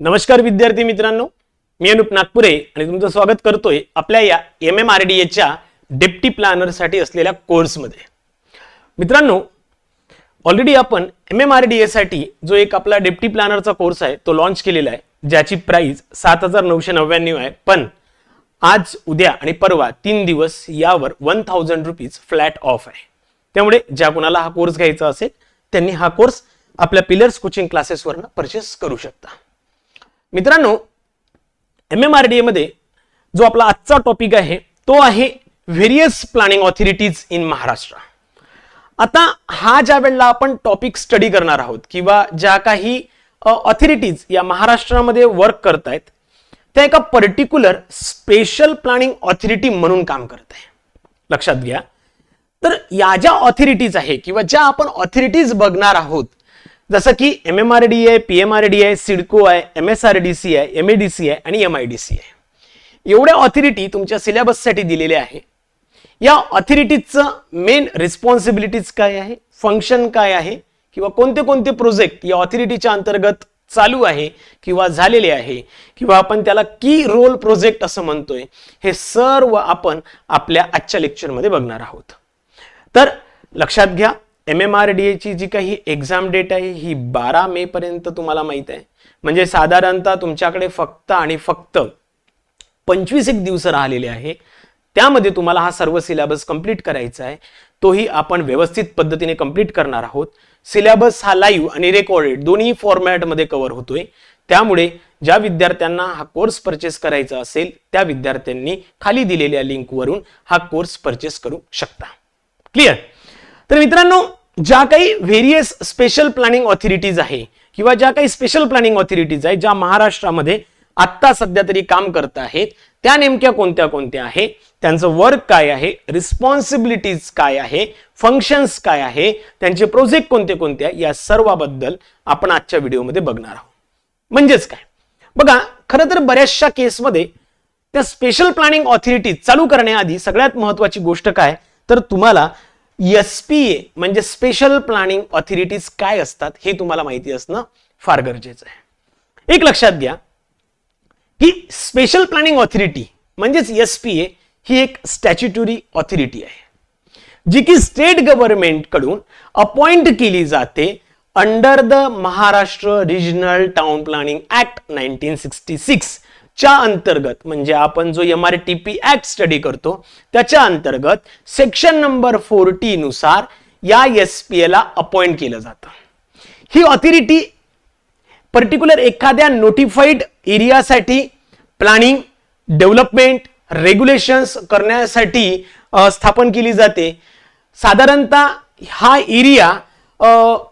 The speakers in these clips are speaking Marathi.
नमस्कार विद्यार्थी मित्रांनो, मी अनुप नागपुरे आणि तुमचं स्वागत करतोय आपल्या या MMRDAच्या डेप्टी प्लॅनर साठी असलेल्या कोर्समध्ये। मित्रांनो, ऑलरेडी आपण MMRDA साठी जो एक आपला डेप्टी प्लॅनरचा कोर्स आहे तो लॉन्च केलेला आहे, ज्याची प्राइस 7999 आहे। पण आज, उद्या आणि परवा 3 दिवस यावर 1000 रुपीज फ्लॅट ऑफ आहे। त्यामुळे ज्या कोणाला हा कोर्स घ्यायचा असेल त्यांनी हा कोर्स आपल्या पिलर्स कोचिंग क्लासेसवरनं परचेस करू शकता। मित्रांनो, MMRDA मध्ये जो आपला आजचा टॉपिक आहे तो आहे various planning authorities in Maharashtra. आता हा ज्या वेळेला आपण टॉपिक स्टडी करणार आहोत किंवा ज्या काही ऑथॉरिटीज या महाराष्ट्रामध्ये वर्क करतायत त्या एका पर्टिक्युलर स्पेशल प्लॅनिंग ऑथॉरिटी म्हणून काम करत आहे। लक्षात घ्या, तर या ज्या ऑथॉरिटीज आहे किंवा ज्या आपण ऑथॉरिटीज बघणार आहोत, जसं की MMRDA आहे, PMRDA आहे, सिडको आहे, MSRDC आहे, MADC आहे आणि MIDC आहे। एवढ्या ऑथॉरिटी तुमच्या सिलेबससाठी दिलेल्या आहे। या ऑथॉरिटीजचं मेन रिस्पॉन्सिबिलिटीज काय आहे, फंक्शन काय आहे किंवा कोणते कोणते प्रोजेक्ट या ऑथॉरिटीच्या अंतर्गत चालू आहे किंवा झालेले आहे किंवा आपण त्याला की रोल प्रोजेक्ट असं म्हणतोय, हे सर्व आपण आपल्या आजच्या लेक्चरमध्ये बघणार आहोत। तर लक्षात घ्या, MMRDA ची जी काही एक्झाम डेट आहे ही 12 मे पर्यंत तुम्हाला माहित आहे। म्हणजे साधारणतः तुमच्याकडे फक्त आणि फक्त 25 एक दिवस राहिलेले आहे। त्यामध्ये तुम्हाला हा सर्व सिलेबस कंप्लीट करायचा आहे। तोही आपण व्यवस्थित पद्धतीने कंप्लीट करणार आहोत। सिलेबस हा लाईव्ह आणि रेकॉर्डेड दोन्ही फॉर्मॅट मध्ये कव्हर होतोय। त्यामुळे ज्या विद्यार्थ्यांना हा कोर्स परचेस करायचा असेल त्या विद्यार्थ्यांनी खाली दिलेल्या लिंकवरून हा कोर्स परचेस करू शकता। क्लिअर? तर मित्रांनो, ज्या काही व्हेरियस स्पेशल प्लॅनिंग ऑथॉरिटीज आहे किंवा ज्या काही स्पेशल प्लॅनिंग ऑथॉरिटीज आहे ज्या महाराष्ट्रामध्ये आत्ता सध्या तरी काम करत आहेत, त्या नेमक्या कोणत्या कोणत्या आहे, त्यांचं वर्क काय आहे, रिस्पॉन्सिबिलिटीज काय आहे, फंक्शन्स काय आहे, त्यांचे प्रोजेक्ट कोणते कोणते आहे, या सर्वाबद्दल आपण आजच्या व्हिडिओमध्ये बघणार आहोत। म्हणजेच काय बघा, खरं तर बऱ्याचशा केसमध्ये त्या स्पेशल प्लॅनिंग ऑथॉरिटीज चालू करण्याआधी सगळ्यात महत्त्वाची गोष्ट काय, तर तुम्हाला SPA म्हणजे स्पेशल प्लॅनिंग ऑथॉरिटीज काय असतात हे तुम्हाला माहिती असणं फार गरजेचं आहे। एक लक्षात घ्या की स्पेशल प्लॅनिंग ऑथॉरिटी म्हणजेच SPA ही एक स्टॅच्युटरी ऑथॉरिटी आहे, जी की स्टेट गव्हर्नमेंट कडून अपॉइंट केली जाते under the Maharashtra regional town planning act 1966 च्या अंतर्गत। म्हणजे आपण जो MRTP ऍक्ट स्टडी करतो त्याच्या अंतर्गत सेक्शन नंबर 40 नुसार या SPA ला अपॉइंट केलं जातं। ही ऑथॉरिटी पर्टिक्युलर एखाद्या नोटिफाईड एरियासाठी प्लॅनिंग, डेव्हलपमेंट, रेग्युलेशन्स करण्यासाठी स्थापन केली जाते। साधारणतः हा एरिया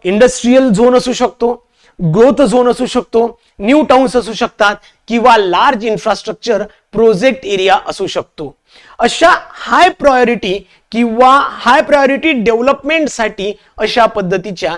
इंडस्ट्रियल झोन असू शकतो, ग्रोथ झोन असू शकतो, न्यू टाउन्स असू शकतात किंवा लार्ज इन्फ्रास्ट्रक्चर प्रोजेक्ट एरिया असू शकतो। अशा हाय प्रायोरिटी किंवा हाय प्रायोरिटी डेव्हलपमेंटसाठी अशा पद्धतीच्या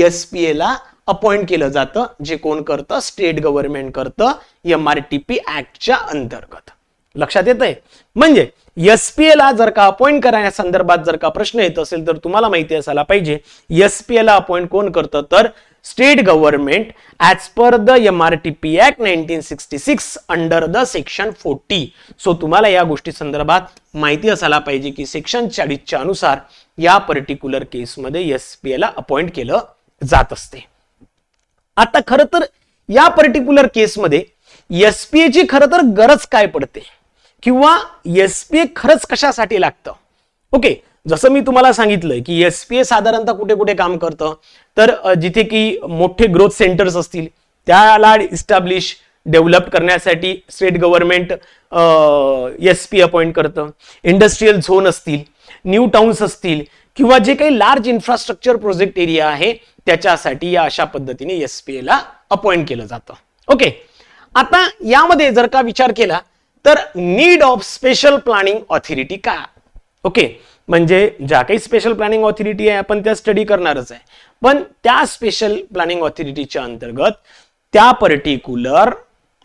SPA ला अपॉइंट केलं जातं, जे कोण करतं, स्टेट गव्हर्नमेंट करतं MRTP ऍक्टच्या अंतर्गत। लक्षात येतंय? म्हणजे SPA ला जर का अपॉइंट करण्यासंदर्भात जर का प्रश्न येत असेल तर तुम्हाला माहिती असायला पाहिजे SPA ला अपॉइंट कोण करतं, तर state government as per the MRTP act 1966 under the section 40। So तुम्हाला या गोष्टी संदर्भात माहिती असायला पाहिजे की सेक्शन 40 च्या अनुसार या पर्टिक्युलर केसमध्ये SPA ला अपॉइंट केलं जात असते। आता खरं तर या पर्टिक्युलर केसमध्ये SPA ची खरं तर गरज काय पडते किंवा SPA खरंच कशासाठी लागतं? ओके, जसं मी तुम्हाला सांगितलंय की SPA साधारणतः कुठे कुठे काम करतं, तर जिथे की मोठे ग्रोथ सेंटर्स असतील त्याला इस्टॅब्लिश डेव्हलप करण्यासाठी स्टेट गव्हर्नमेंट SPA अपॉइंट करतं। इंडस्ट्रियल झोन असतील, न्यू टाउन्स असतील किंवा जे काही लार्ज इन्फ्रास्ट्रक्चर प्रोजेक्ट एरिया आहे त्याच्यासाठी या अशा पद्धतीने SPA ला अपॉइंट केलं जातं। ओके, आता यामध्ये जर का विचार केला तर need of special planning authority का? ओके, म्हणजे ज्या काही स्पेशल प्लॅनिंग ऑथॉरिटी आहे आपण त्या स्टडी करणारच आहे, पण त्या स्पेशल प्लॅनिंग ऑथॉरिटीच्या अंतर्गत त्या पर्टिक्युलर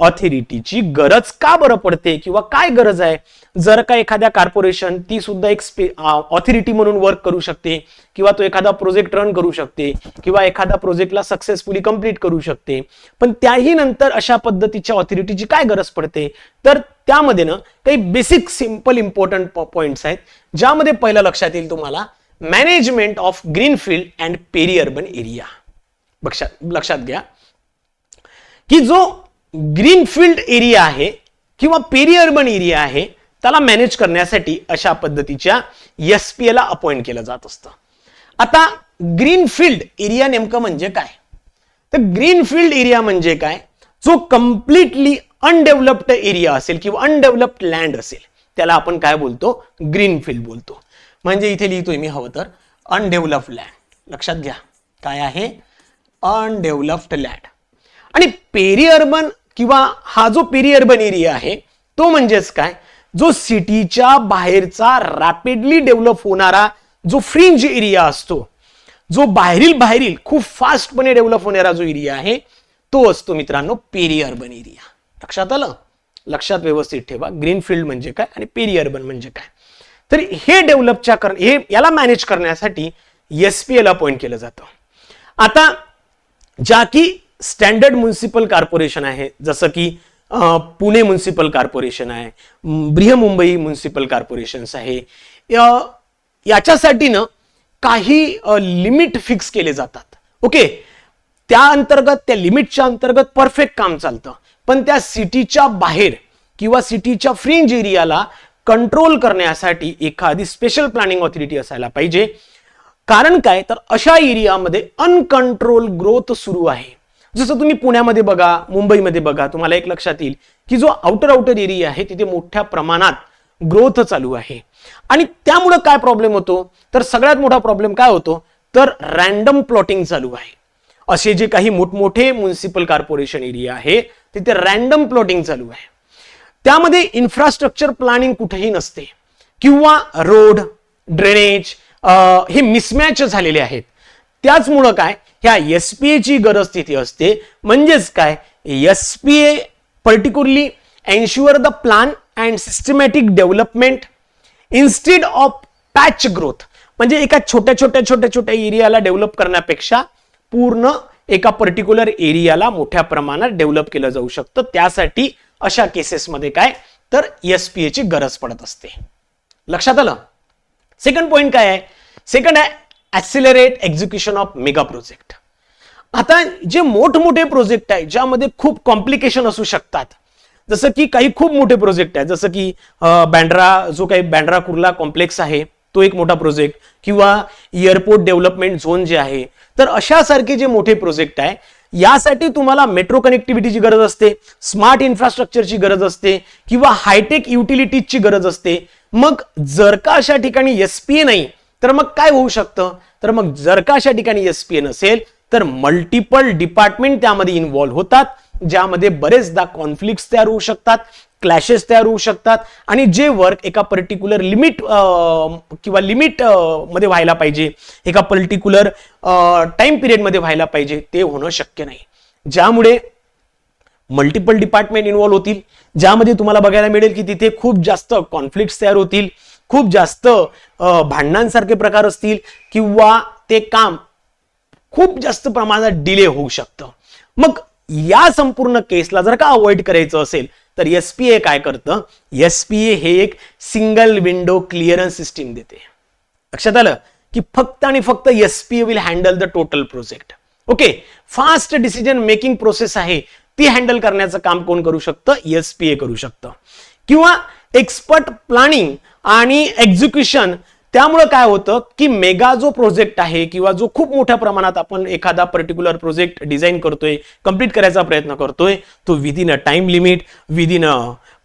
ऑथॉरिटीची गरज का बरं पडते किंवा काय गरज आहे? जर का एखाद्या कॉर्पोरेशन ती सुद्धा एक ऑथॉरिटी म्हणून वर्क करू शकते किंवा तो एखादा प्रोजेक्ट रन करू शकते किंवा एखादा प्रोजेक्टला सक्सेसफुली कंप्लीट करू शकते, पण त्याही नंतर अशा पद्धतीच्या ऑथॉरिटीची काय गरज पडते? तर त्यामध्ये ना काही बेसिक सिंपल इम्पॉर्टंट पॉइंट्स आहेत, ज्यामध्ये पहिलं लक्षात येईल तुम्हाला management of greenfield and peri urban area. लक्षात घ्या की जो ग्रीनफील्ड एरिया आहे किंवा पेरी अर्बन एरिया आहे त्याला मॅनेज करण्यासाठी अशा पद्धतीच्या SPA ला अपॉइंट केलं जात असतं. आता ग्रीनफील्ड एरिया नेमकं म्हणजे काय? तर ग्रीनफील्ड एरिया म्हणजे काय? जो कम्प्लिटली अनडेव्हलप्ड एरिया असेल किंवा अनडेव्हलप्ड लँड असेल त्याला आपण काय बोलतो? ग्रीनफील्ड बोलतो. म्हणजे इथे लिहितोय मी हवं तर अनडेव्हलप्ड लँड. लक्षात घ्या काय आहे? अनडेव्हलप्ड लँड. आणि पेरी अर्बन किंवा हा जो पेरी अर्बन एरिया आहे तो म्हणजेच काय? जो सिटीच्या बाहेरचा रॅपिडली डेव्हलप होणारा जो फ्रिंज एरिया असतो, जो बाहेरील खूप फास्टपणे डेव्हलप होणारा जो एरिया आहे तो असतो मित्रांनो पेरी अर्बन एरिया. लक्षात आलं? लक्षात व्यवस्थित ठेवा ग्रीनफील्ड म्हणजे काय आणि पेरी अर्बन म्हणजे काय. तर हे याला मॅनेज करण्यासाठी SPA ला अपॉइंट केलं जातं. आता ज्या की स्टँडर्ड म्युनिसिपल कॉर्पोरेशन आहे, जसं की पुणे म्युनिसिपल कॉर्पोरेशन आहे, बृहन्मुंबई म्युनिसिपल कॉर्पोरेशन्स आहे, याच्यासाठी ना काही लिमिट फिक्स केले जातात. ओके, त्या लिमिटच्या अंतर्गत परफेक्ट काम चालतं, पण त्या सिटीच्या बाहेर किंवा सिटीच्या फ्रिंज एरियाला कंट्रोल करण्यासाठी एखादी स्पेशल प्लॅनिंग ऑथॉरिटी असायला पाहिजे. कारण काय? तर अशा एरियामध्ये अनकंट्रोल ग्रोथ सुरू आहे. जसं तुम्ही पुण्यामध्ये बघा, मुंबईमध्ये बघा, तुम्हाला एक लक्षात येईल की जो आउटर एरिया आहे तिथे मोठ्या प्रमाणात ग्रोथ चालू आहे. आणि त्यामुळे काय प्रॉब्लेम होतो? तर सगळ्यात मोठा प्रॉब्लेम काय होतो? तर रॅन्डम प्लॉटिंग चालू आहे. असे जे काही मोठमोठे म्युनिसिपल कॉर्पोरेशन एरिया आहे तिथे रॅन्डम प्लॉटिंग चालू आहे. त्यामध्ये इन्फ्रास्ट्रक्चर प्लॅनिंग कुठेही नसते किंवा रोड, ड्रेनेज हे मिसमॅच झालेले आहेत. त्याचमुळं काय? ह्या SPA ची गरज तिथे असते. म्हणजेच काय? SPA particularly ensure the plan and systematic development instead of patch growth. म्हणजे एका छोट्या एरियाला डेव्हलप करण्यापेक्षा पूर्ण एका पर्टिक्युलर एरियाला मोठ्या प्रमाणात डेव्हलप केलं जाऊ शकतं. त्यासाठी अशा केसेसमध्ये काय? तर SPA ची गरज पडत असते. लक्षात आलं? सेकंड पॉइंट काय आहे? सेकंड आहे ऍक्सिलरेट एक्झिक्युशन ऑफ मेगा प्रोजेक्ट. आता जे मोठमोठे प्रोजेक्ट आहे ज्यामध्ये खूप कॉम्प्लिकेशन असू शकतात, जसं की काही खूप मोठे प्रोजेक्ट आहे, जसं की बँड्रा कुर्ला कॉम्प्लेक्स आहे तो एक मोठा प्रोजेक्ट, किंवा एअरपोर्ट डेव्हलपमेंट झोन जे आहे, तर अशा सारखे जे मोठे प्रोजेक्ट आहे यासाठी तुम्हाला मेट्रो कनेक्टिव्हिटीची गरज असते, स्मार्ट इन्फ्रास्ट्रक्चरची गरज असते किंवा हायटेक युटिलिटीजची गरज असते. मग जर का अशा ठिकाणी SPA नाही तर मग काय होऊ शकतं? तर मग जर का अशा ठिकाणी SPA नसेल तर मल्टिपल डिपार्टमेंट त्यामध्ये इन्व्हॉल्व्ह होतात, ज्यामध्ये बरेचदा कॉन्फ्लिक्ट्स तयार होऊ शकतात, क्लॅशेस तयार होऊ शकतात, आणि जे वर्क एका पर्टिक्युलर लिमिट मध्ये व्हायला पाहिजे, एका पर्टिक्युलर टाइम पिरियड मध्ये व्हायला पाहिजे, ते होणं शक्य नाही. ज्यामुळे मल्टिपल डिपार्टमेंट इन्व्हॉल्व्ह होतील, ज्यामध्ये तुम्हाला बघायला मिळेल की तिथे खूप जास्त कॉन्फ्लिक्ट्स तयार होतील, खूप जास्त भांडणांसारखे प्रकार असतील, किंवा ते काम खूप जास्त प्रमाणात डिले होऊ शकतं. मग या संपूर्ण केसला जर का अवॉइड करायचं असेल तर SPA काय करतं? SPA हे एक सिंगल विंडो क्लिअरन्स सिस्टीम देते. लक्षात आलं की फक्त आणि फक्त SPA will handle the total project. Okay, fast decision making process आहे ती हँडल करण्याचं काम कोण करू शकतं? SPA करू शकतं. किंवा एक्सपर्ट प्लॅनिंग आणि एक्झिक्युशन. त्यामुळे काय होतं की मेगा जो प्रोजेक्ट आहे किंवा जो खूप मोठ्या प्रमाणात आपण एखादा पर्टिक्युलर प्रोजेक्ट डिझाईन करतोय, कंप्लीट करायचा प्रयत्न करतोय, तो within a time limit, within a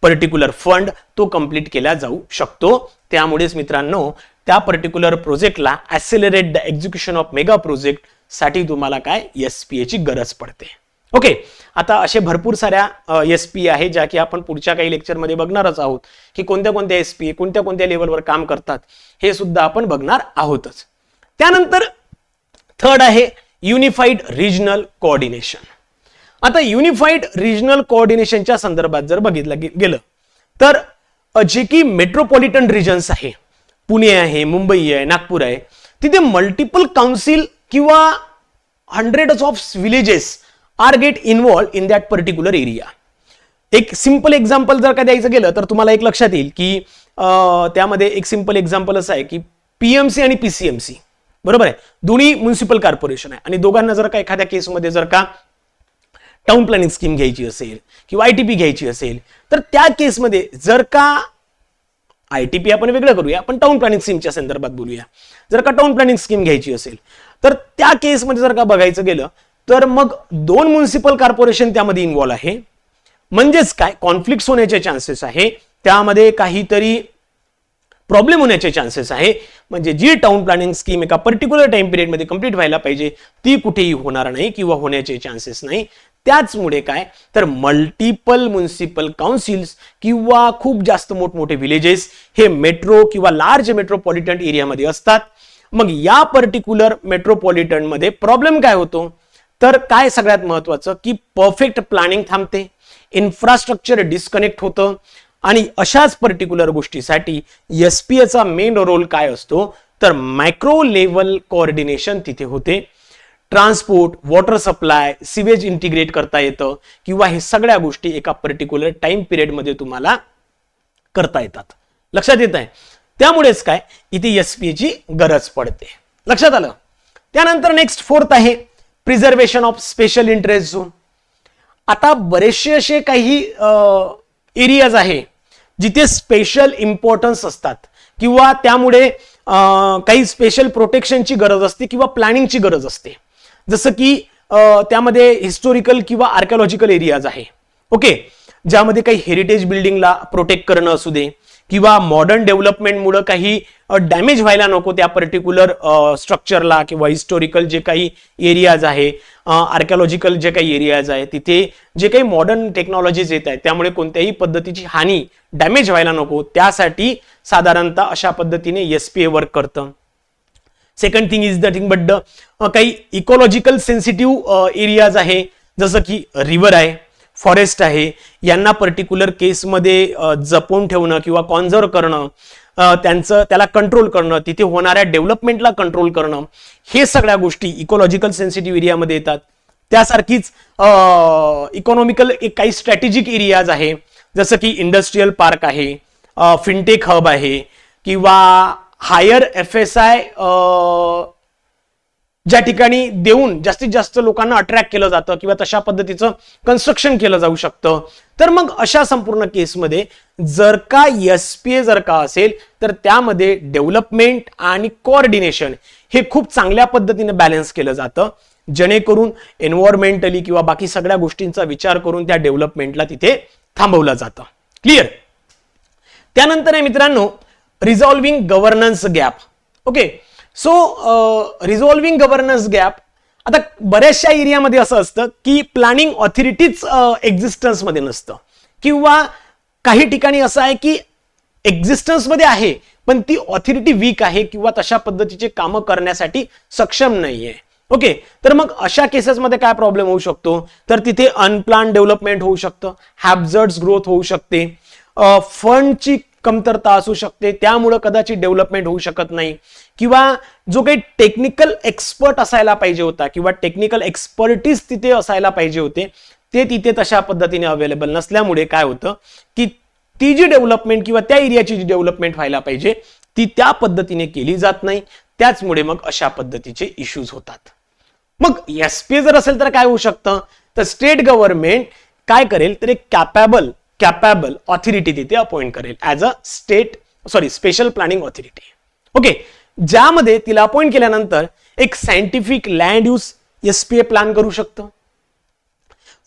particular fund तो कंप्लीट केला जाऊ शकतो. त्यामुळेच मित्रांनो त्या पर्टिक्युलर प्रोजेक्टला accelerate the execution of mega project साठी तुम्हाला काय? SPA ची गरज पडते. ओके, आता असे भरपूर साऱ्या SPA आहे ज्या की आपण पुढच्या काही लेक्चरमध्ये बघणारच आहोत की कोणत्या कोणत्या SPA कोणत्या लेवलवर काम करतात हे सुद्धा आपण बघणार आहोतच. त्यानंतर थर्ड आहे युनिफाईड रिजनल कोऑर्डिनेशन. आता युनिफाईड रिजनल कोऑर्डिनेशनच्या संदर्भात जर बघितलं गेलं तर जे की मेट्रोपॉलिटन रिजन्स आहे, पुणे आहे, मुंबई आहे, नागपूर आहे, तिथे मल्टिपल काउन्सिल किंवा hundreds of villages are get involve in that particular area. एक सिंपल एक्झाम्पल जर का द्यायचं गेलं तर तुम्हाला एक लक्षात येईल की त्यामध्ये एक सिंपल एक्झाम्पल असं आहे की पीएमसी आणि पीसीएमसी, बरोबर आहे, दोन्ही म्युनिसिपल कॉर्पोरेशन आहे आणि दोघांना जर का एखाद्या केसमध्ये जर का टाउन प्लॅनिंग स्कीम घ्यायची असेल किंवा आयटीपी घ्यायची असेल तर त्या केसमध्ये जर का आयटीपी आपण वेगळं करूया, आपण टाउन प्लॅनिंग स्कीमच्या संदर्भात बोलूया. जर का टाउन प्लॅनिंग स्कीम घ्यायची असेल तर त्या केसमध्ये जर का बघायचं गेलं तर मग दोन म्युनिसिपल कॉर्पोरेशन त्यामध्ये इन्व्हॉल्व आहे. म्हणजेच काय, कॉन्फ्लिक्ट होण्याचे चान्सेस आहे, त्यामध्ये काहीतरी प्रॉब्लेम होण्याचे चान्सेस आहे. म्हणजे जी टाउन प्लॅनिंग स्कीम एका पर्टिक्युलर टाइम पिरियडमध्ये कंप्लीट व्हायला पाहिजे ती कुठेही होणार नाही किंवा होण्याचे चान्सेस नाही. त्याचमुळे काय तर मल्टिपल म्युनिसिपल काउन्सिल्स किंवा खूप जास्त मोठमोठे विलेजेस हे मेट्रो किंवा लार्ज मेट्रोपॉलिटन एरियामध्ये असतात. मग या पर्टिक्युलर मेट्रोपॉलिटन मध्ये प्रॉब्लेम काय होतो तर काय सगळ्यात महत्वाचं की परफेक्ट प्लॅनिंग थांबते, इन्फ्रास्ट्रक्चर डिस्कनेक्ट होतं आणि अशाच पर्टिक्युलर गोष्टीसाठी एसपीएचा मेन रोल काय असतो तर मायक्रो लेवल कोऑर्डिनेशन तिथे होते. Transport, water supply, sewage integrate करता येतं किंवा हे सगळ्या गोष्टी एका पर्टिक्युलर टाइम पिरियडमध्ये तुम्हाला करता येतात. लक्षात येत आहे. त्यामुळेच काय इथे एसपीएची गरज पडते. लक्षात आलं. त्यानंतर नेक्स्ट फोर्थ आहे preservation of special interest zone. आता बरेचसे असे काही एरियाज आहे जिथे स्पेशल इम्पॉर्टन्स असतात किंवा त्यामुळे काही स्पेशल प्रोटेक्शनची गरज असते किंवा प्लॅनिंगची गरज असते. जसं की त्यामध्ये हिस्टोरिकल किंवा आर्किओलॉजिकल एरियाज आहे, ओके, ज्यामध्ये काही हेरिटेज बिल्डिंगला प्रोटेक्ट करणं असू दे किंवा मॉडर्न डेव्हलपमेंटमुळे काही डॅमेज व्हायला नको त्या पर्टिक्युलर स्ट्रक्चरला किंवा हिस्टोरिकल जे काही एरियाज आहे, आर्किओलॉजिकल जे काही एरियाज आहे, तिथे जे काही मॉडर्न टेक्नॉलॉजीज येत आहेत त्यामुळे कोणत्याही पद्धतीची हानी, डॅमेज व्हायला नको, त्यासाठी साधारणतः अशा पद्धतीने एसपीए वर्क करतं. Second thing is the thing but काही इकॉलॉजिकल सेन्सिटिव्ह एरियाज आहे जसं की रिव्हर आहे, फॉरेस्ट आहे, यांना पर्टिक्युलर केसमध्ये जपून ठेवणं किंवा कॉन्झर्व करणं, त्याला कंट्रोल करणं, तिथे होणाऱ्या डेव्हलपमेंटला कंट्रोल करणं, हे सगळ्या गोष्टी इकॉलॉजिकल सेन्सिटिव्ह एरियामध्ये येतात. त्यासारखीच इकॉनॉमिकल काही स्ट्रॅटेजिक एरियाज आहे जसं की इंडस्ट्रियल पार्क आहे, फिनटेक हब आहे किंवा हायर FSI ज्या ठिकाणी देऊन जास्तीत जास्त लोकांना अट्रॅक्ट केलं जातं किंवा तशा पद्धतीचं कन्स्ट्रक्शन केलं जाऊ शकतं. तर मग अशा संपूर्ण केसमध्ये जर का एसपीए जर का असेल तर त्यामध्ये डेव्हलपमेंट आणि कोऑर्डिनेशन हे खूप चांगल्या पद्धतीने बॅलन्स केलं जातं, जेणेकरून एन्व्हायरमेंटली किंवा बाकी सगळ्या गोष्टींचा विचार करून त्या डेव्हलपमेंटला तिथे थांबवलं जातं. क्लिअर. त्यानंतर आहे मित्रांनो resolving governance gap. Okay, so resolving governance gap. आता बऱ्याचशा एरियामध्ये असं असतं की प्लॅनिंग ऑथॉरिटीच एक्झिस्टन्स मध्ये नसतं किंवा काही ठिकाणी असं आहे की एक्झिस्टन्स मध्ये आहे पण ती ऑथॉरिटी वीक आहे किंवा तशा पद्धतीचे कामं करण्यासाठी सक्षम नाहीये. ओके, तर मग अशा केसेसमध्ये काय प्रॉब्लेम होऊ शकतो तर तिथे अनप्लॅन डेव्हलपमेंट होऊ शकतं, हॅझर्ड्स ग्रोथ होऊ शकते, फंडची कमतरता असू शकते, त्यामुळे कदाचित डेव्हलपमेंट होऊ शकत नाही किंवा जो काही टेक्निकल एक्सपर्ट असायला पाहिजे होता किंवा टेक्निकल एक्सपर्टीज तिथे असायला पाहिजे होते ते तिथे तशा पद्धतीने अवेलेबल नसल्यामुळे काय होतं की ती जी डेव्हलपमेंट किंवा त्या एरियाची जी डेव्हलपमेंट व्हायला पाहिजे ती त्या पद्धतीने केली जात नाही. त्याचमुळे मग अशा पद्धतीचे इश्यूज होतात. मग एसपीए जर असेल तर काय होऊ शकतं तर स्टेट गव्हर्नमेंट काय करेल तर एक कॅपेबल ऑथॉरिटी तिथे अपॉइंट करेल as a special planning authority. Okay, ज्यामध्ये तिला अपॉइंट केल्यानंतर एक scientific land use SPA plan करू शकतं,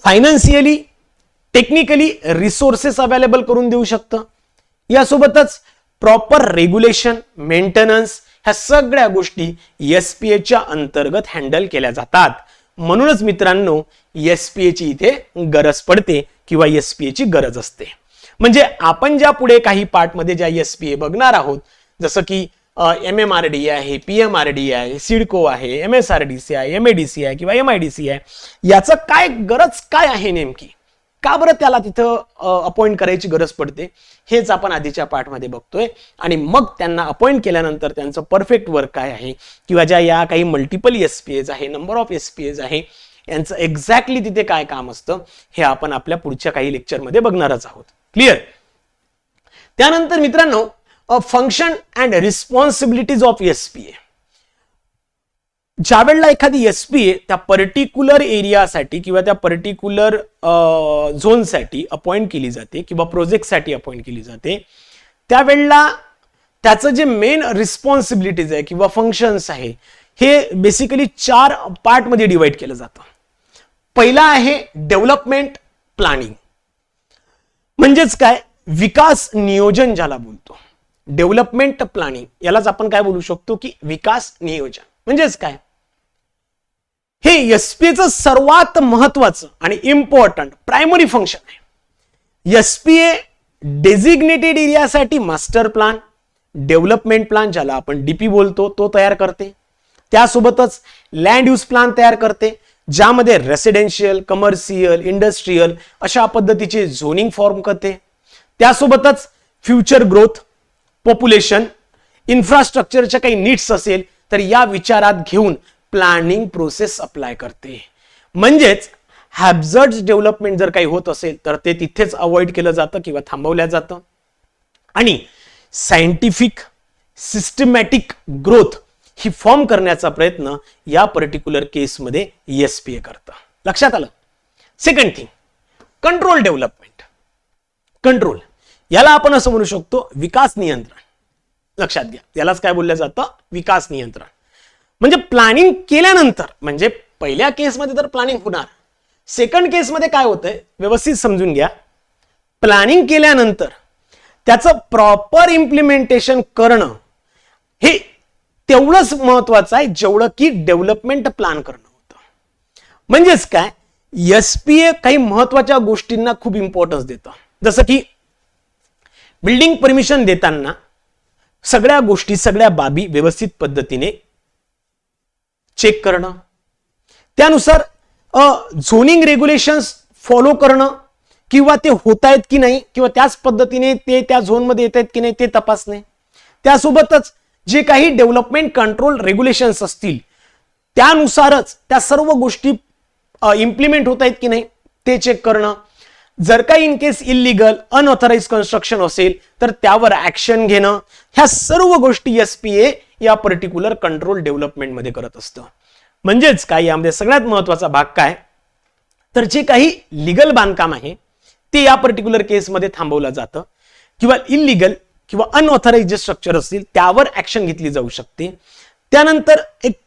फायनान्शियली टेक्निकली रिसोर्सेस अवेलेबल करून देऊ शकतं, यासोबतच प्रॉपर रेग्युलेशन, मेंटेनन्स ह्या सगळ्या गोष्टी एसपीएच्या अंतर्गत हँडल केल्या जातात. म्हणूनच मित्रांनो एसपीएची इथे गरज पडते किंवा एसपीएची गरज असते. म्हणजे आपण ज्या पुढे काही पार्टमध्ये ज्या एसपीए बघणार आहोत जसं की MMRDA आहे, PMRDA आहे, सिडको आहे, MSRDC आहे, MADC आहे किंवा MIDC आहे, याचं काय गरज काय आहे नेमकी, का बरं त्याला तिथं अपॉइंट करायची गरज पडते, हेच आपण आधीच्या पाठमध्ये बघतोय. आणि मग त्यांना अपॉइंट केल्यानंतर त्यांचं परफेक्ट वर्क काय आहे किंवा ज्या या काही मल्टिपल SPAs आहे, नंबर ऑफ SPAs आहे, यांचं एक्झॅक्टली तिथे काय काम असतं हे आपण आपल्या पुढच्या काही लेक्चरमध्ये बघणारच आहोत. क्लिअर. त्यानंतर मित्रांनो, function and responsibilities of SPA. ज्या वेळेला एखादी SPA त्या पर्टिक्युलर एरियासाठी किंवा त्या पर्टिक्युलर झोनसाठी अपॉइंट केली जाते किंवा प्रोजेक्टसाठी अपॉइंट केली जाते, त्यावेळेला त्याचं जे मेन रिस्पॉन्सिबिलिटीज आहे किंवा फंक्शन्स आहे हे बेसिकली 4 पार्टमध्ये डिवाइड केलं जातं. पहिला आहे डेव्हलपमेंट प्लॅनिंग, म्हणजेच काय, विकास नियोजन ज्याला बोलतो. डेव्हलपमेंट प्लॅनिंग यालाच आपण काय बोलू शकतो की विकास नियोजन. म्हणजेच काय, हे SPAचं सर्वात महत्वाचं आणि इम्पॉर्टंट प्रायमरी फंक्शन आहे. SPA डेझिग्नेटेड एरियासाठी मास्टर प्लॅन, डेव्हलपमेंट प्लॅन ज्याला आपण DP बोलतो तो तयार करते. त्यासोबतच लँड यूज प्लॅन तयार करते, ज्यामध्ये रेसिडेन्शियल, कमर्शियल, इंडस्ट्रियल अशा पद्धतीचे झोनिंग फॉर्म करते. त्यासोबतच फ्युचर ग्रोथ, पॉप्युलेशन, इन्फ्रास्ट्रक्चरच्या काही नीड्स असेल तर या विचारात घेऊन प्लॅनिंग प्रोसेस अप्लाय करते. म्हणजेच हॅझार्ड डेव्हलपमेंट जर काही होत असेल तर ते तिथेच अवॉइड केलं जातं किंवा थांबवलं जातं. आणि सायंटिफिक सिस्टमॅटिक ग्रोथ ही फॉर्म करण्याचा प्रयत्न या पर्टिक्युलर केसमध्ये SPA करतं. लक्षात आलं. Second thing, control development. Control याला आपण असं म्हणू शकतो विकास नियंत्रण. लक्षात घ्या, यालाच काय बोललं जातं, विकास नियंत्रण. म्हणजे प्लॅनिंग केल्यानंतर, म्हणजे पहिल्या केसमध्ये तर प्लॅनिंग होणार, सेकंड केसमध्ये काय होतंय व्यवस्थित समजून घ्या. प्लॅनिंग केल्यानंतर त्याचं प्रॉपर इम्प्लिमेंटेशन करणं हे तेवढंच महत्वाचं आहे जेवढं की डेव्हलपमेंट प्लॅन करणं होतं. म्हणजेच काय, SPA काही महत्वाच्या गोष्टींना खूप इम्पॉर्टन्स देतं. जसं की बिल्डिंग परमिशन देताना सगळ्या गोष्टी, सगळ्या बाबी व्यवस्थित पद्धतीने चेक करणं, त्यानुसार झोनिंग रेग्युलेशन्स फॉलो करणं किंवा ते होत आहेत की नाही किंवा त्याच पद्धतीने ते त्या झोनमध्ये येत आहेत की नाही ते तपासणे. त्यासोबतच जे काही डेव्हलपमेंट कंट्रोल रेग्युलेशन्स असतील त्यानुसारच त्या सर्व गोष्टी इम्प्लिमेंट होत आहेत की नाही ते चेक करणं. जर काही in case illegal, unauthorise construction असेल तर त्यावर ऍक्शन घेणं. ह्या सर्व गोष्टी SPA या पर्टिक्युलर कंट्रोल डेव्हलपमेंट मध्ये करत असतं. म्हणजेच काय, यामध्ये सगळ्यात महत्वाचा भाग काय, तर जे काही लिगल बांधकाम आहे ते या पर्टिक्युलर केसमध्ये थांबवलं जातं किंवा इलिगल किंवा अनऑथराइज जे स्ट्रक्चर असतील त्यावर ऍक्शन घेतली जाऊ शकते. त्यानंतर एक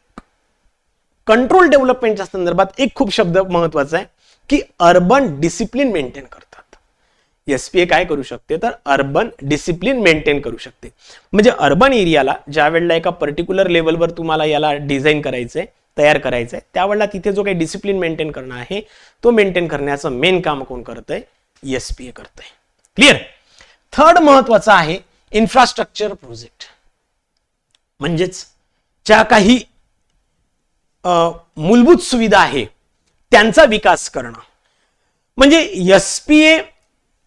कंट्रोल डेव्हलपमेंटच्या संदर्भात एक खूप शब्द महत्वाचा आहे की अर्बन डिसिप्लिन मेंटेन करतात. SPA काय करू शकते तर अर्बन डिसिप्लिन मेंटेन करू शकते. म्हणजे अर्बन एरियाला ज्या वेळेला एका पर्टिक्युलर लेवलवर तुम्हाला याला डिझाईन करायचंय, तयार करायचंय, त्यावेळेला तिथे जो काही डिसिप्लिन मेंटेन करणं आहे तो मेंटेन करण्याचं मेन काम कोण करतंय, SPA करतंय. क्लिअर. थर्ड महत्वाचं आहे इन्फ्रास्ट्रक्चर प्रोजेक्ट. म्हणजेच ज्या काही मूलभूत सुविधा आहे त्यांचा विकास करणं. म्हणजे SPA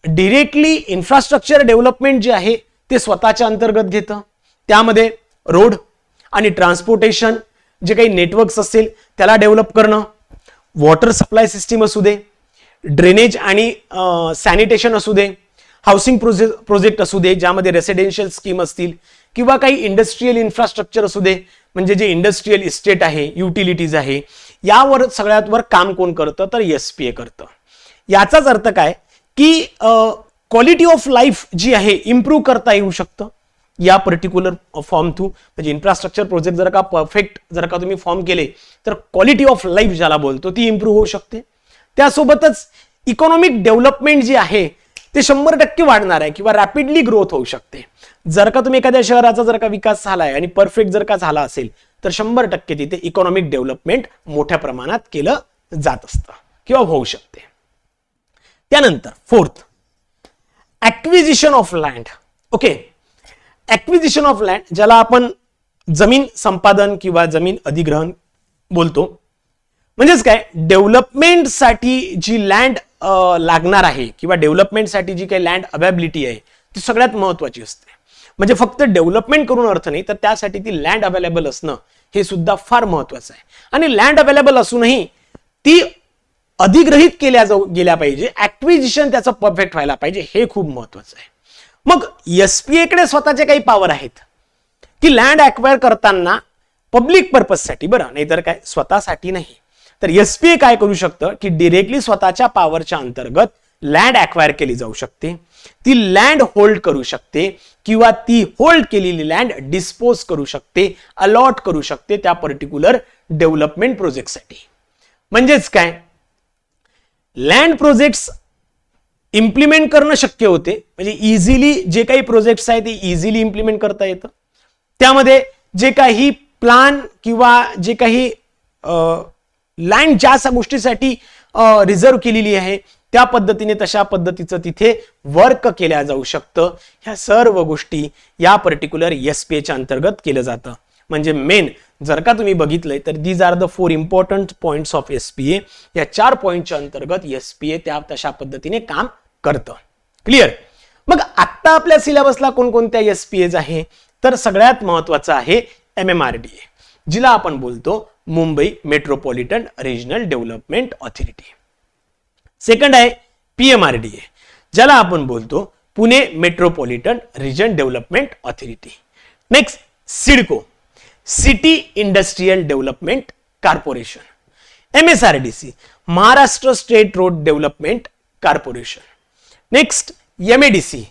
डिरेक्टली इन्फ्रास्ट्रक्चर डेव्हलपमेंट जे आहे ते स्वतःच्या अंतर्गत घेतं. त्यामध्ये रोड आणि ट्रान्सपोर्टेशन जे काही नेटवर्क्स असतील त्याला डेव्हलप करणं, वॉटर सप्लाय सिस्टीम असू दे, ड्रेनेज आणि सॅनिटेशन असू दे, हाऊसिंग प्रोजेक्ट असू दे ज्यामध्ये रेसिडेन्शियल स्कीम असतील किंवा काही इंडस्ट्रियल इन्फ्रास्ट्रक्चर असू दे, म्हणजे जे इंडस्ट्रियल इस्टेट आहे, युटिलिटीज आहे, यावर सगळ्यात वर काम कोण करतं तर SPA करतं. याचाच अर्थ काय की क्वालिटी ऑफ लाईफ जी आहे इम्प्रूव्ह करता येऊ शकतं या पर्टिक्युलर फॉर्म थ्रू. म्हणजे इन्फ्रास्ट्रक्चर प्रोजेक्ट जर का परफेक्ट जर का तुम्ही फॉर्म केले तर क्वालिटी ऑफ लाईफ ज्याला बोलतो ती इम्प्रूव्ह होऊ शकते. त्यासोबतच इकॉनॉमिक डेव्हलपमेंट जी आहे ते 100% वाढणार आहे किंवा रॅपिडली ग्रोथ होऊ शकते. जर का तुम्ही एखाद्या शहराचा जर का विकास झालाय आणि परफेक्ट जर का झाला असेल तर 100% तिथे इकॉनॉमिक डेव्हलपमेंट मोठ्या प्रमाणात केलं जात असतं किंवा होऊ शकते. त्यानंतर fourth, acquisition of land. Okay, acquisition of land, ज्याला आपण जमीन संपादन किंवा जमीन अधिग्रहण बोलतो, म्हणजेच काय, डेव्हलपमेंटसाठी जी लँड लागणार आहे किंवा डेव्हलपमेंटसाठी जी काही लँड अवेलेबिलिटी आहे ती सगळ्यात महत्वाची असते. म्हणजे फक्त डेव्हलपमेंट करून अर्थ नाही, तर त्यासाठी ती लँड अवेलेबल असणं हे सुद्धा फार महत्वाचं आहे. आणि लँड अवेलेबल असूनही ती अधिग्रहित गेल्या पाहिजे, ऍक्विजिशन त्याचं परफेक्ट व्हायला पाहिजे, हे खूप महत्वाचं आहे. मग एसपीए कडे स्वतःचे काही पॉवर आहेत की लँड ऍक्वायर करताना पब्लिक पर्पजसाठी, बरं, नाहीतर काय स्वतःसाठी नाही, तर एसपीए काय करू शकतं की डिरेक्टली स्वतःच्या पॉवरच्या अंतर्गत लँड ऍक्वायर केली जाऊ शकते, ती लँड होल्ड करू शकते किंवा ती होल्ड केलेली लँड डिस्पोज करू शकते, अलॉट करू शकते त्या पर्टिक्युलर डेव्हलपमेंट प्रोजेक्टसाठी. म्हणजेच काय, लँड प्रोजेक्ट्स इम्प्लिमेंट करणं शक्य होते, म्हणजे इझिली जे काही प्रोजेक्ट्स आहेत ते इझिली इम्प्लिमेंट करता येतं. त्यामध्ये जे काही प्लान किंवा जे काही लँड ज्या गोष्टीसाठी रिझर्व केलेली आहे त्या पद्धतीने तशा पद्धतीचं तिथे वर्क केल्या जाऊ शकतं. ह्या सर्व गोष्टी या पर्टिक्युलर एसपीएच्या अंतर्गत केलं जातं. म्हणजे मेन जर का तुम्ही बघितलंय तर these are the 4 important points of SPA. या 4 पॉइंटच्या अंतर्गत एसपीए त्या तशा पद्धतीने काम करतं. क्लिअर. मग आता आपल्या सिलेबसला कोणकोणत्या एसपीएज आहे, तर सगळ्यात महत्वाचं आहे MMRDA, जिला आपण बोलतो Mumbai metropolitan regional development authority. Second आहे PMRDA, ज्याला आपण बोलतो Pune metropolitan region development authority. Next CIDCO, city industrial development corporation. MSRDC, Maharashtra state road development corporation. Next MADC,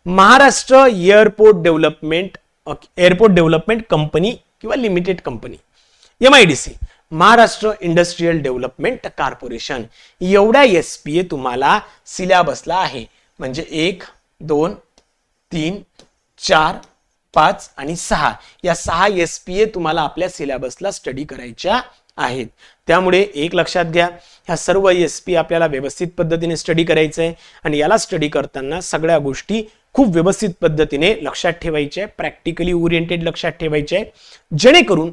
Maharashtra airport development company किंवा limited company. MIDC, Maharashtra industrial development corporation. एवढ्या एसपीए तुम्हाला सिलेबसला आहे. म्हणजे 1, 2, 3, 4, 5 आणि 6 या 6 एसपीए तुम्हाला आपल्या सिलेबसला स्टडी करायच्या आहेत. त्यामुळे एक लक्षात घ्या, ह्या सर्व एसपीए आपल्याला व्यवस्थित पद्धतीने स्टडी करायचं आहे आणि याला स्टडी करताना सगळ्या गोष्टी खूप व्यवस्थित पद्धतीने लक्षात ठेवायच्या आहे, प्रॅक्टिकली ओरिएंटेड लक्षात ठेवायचे आहे, जेणेकरून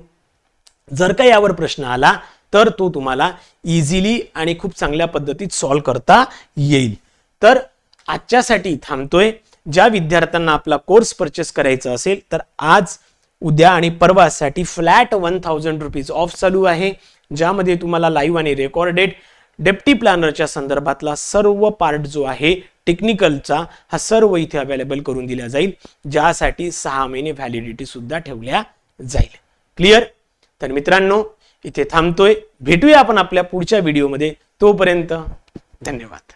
जर का यावर प्रश्न आला तर तो तुम्हाला इझिली आणि खूप चांगल्या पद्धतीत सॉल्व्ह करता येईल. तर आजच्यासाठी थांबतोय. ज्या विद्यार्थ्यांना आपला कोर्स परचेस करायचा असेल तर आज, उद्या आणि परवासाठी फ्लॅट 1000 रुपीज ऑफ चालू आहे, ज्यामध्ये तुम्हाला लाईव्ह आणि रेकॉर्डेड डेप्टी प्लॅनरच्या संदर्भातला सर्व पार्ट जो आहे टेक्निकलचा हा सर्व इथे अवेलेबल करून दिला जाईल, ज्यासाठी 6 महिने व्हॅलिडिटी सुद्धा ठेवल्या जाईल. क्लिअर. तर मित्रांनो इथे थांबतोय. भेटूया आपण आपल्या पुढच्या व्हिडिओमध्ये. तोपर्यंत धन्यवाद.